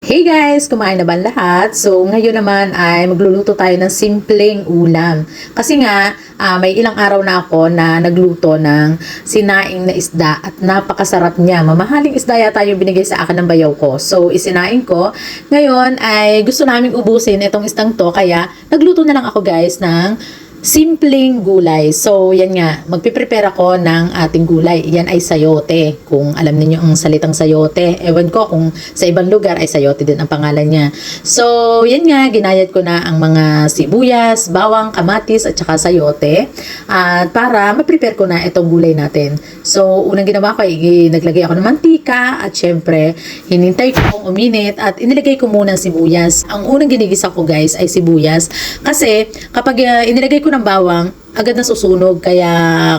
Hey guys! Kumain na ba ang lahat? So, ngayon naman ay magluluto tayo ng simpleng ulam. Kasi nga, may ilang araw na ako na nagluto ng sinaing na isda at napakasarap niya. Mamahaling isda yata yung binigay sa akin ng bayaw ko. So, isinaing ko. Ngayon ay gusto naming ubusin itong istang to. Kaya, nagluto na lang ako guys ng simpleng gulay. So, yan nga. Magpiprepare ako ng ating gulay. Yan ay sayote. Kung alam niyo ang salitang sayote. Ewan ko kung sa ibang lugar ay sayote din ang pangalan niya. So, yan nga. Ginayat ko na ang mga sibuyas, bawang, kamatis, at saka sayote. At para ma-prepare ko na itong gulay natin. So, unang ginawa ko ay naglagay ako ng mantika. At syempre, hinintay ko kung uminit. At inilagay ko muna ang sibuyas. Ang unang ginigisa ko guys ay sibuyas. Kasi kapag inilagay ko ng bawang, agad na susunog. Kaya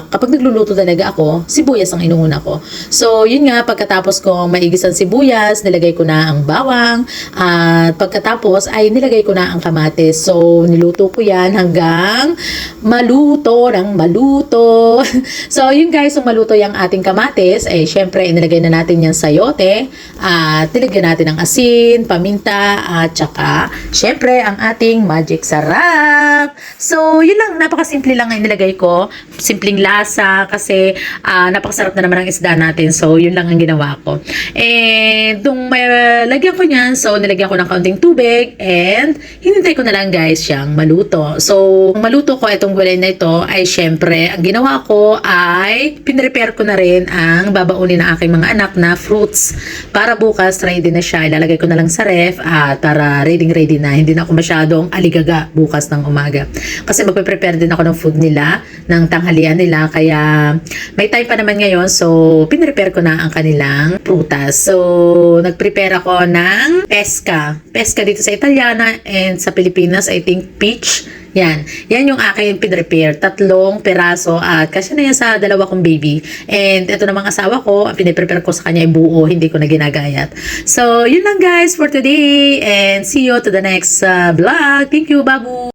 kapag nagluluto talaga ako, sibuyas ang inuuna ko. So, yun nga, pagkatapos ko maigis ang sibuyas, nilagay ko na ang bawang. At pagkatapos ay nilagay ko na ang kamatis. So, niluto ko yan hanggang maluto ng maluto. So, yun guys, kung maluto yung ating kamatis, eh syempre, inilagay na natin yung sayote. At nilagyan natin ng asin, paminta, at saka, syempre, ang ating magic sarap. So, yun lang, napakasimple lang ang inilagay ko. Simpleng lasa kasi napakasarap na naman ang isda natin. So, yun lang ang ginawa ko. And, nung may lagyan ko niyan, so, nilagyan ko ng kaunting tubig and hinintay ko na lang guys siyang maluto. So, kung maluto ko itong gulay na ito, ay syempre, ang ginawa ko ay pinrepare ko na rin ang babaunin ng aking mga anak na fruits. Para bukas, ready na siya. Ilalagay ko na lang sa ref at para ready na. Hindi na ako masyadong aligaga bukas ng umaga. Kasi magpe-prepare din ako ng food nila, ng tanghalian nila, kaya may time pa naman ngayon, so pinrepare ko na ang kanilang prutas. So, nagprepare ako ng pesca dito sa Italiana, and sa Pilipinas, I think peach. Yan yung aking pinrepare, 3 peraso at kasi na yan sa 2 kong baby. And ito namang asawa ko, ang piniprepare ko sa kanya ay buo, hindi ko na ginagayat. So, yun lang guys for today, and see you to the next vlog. Thank you, babu!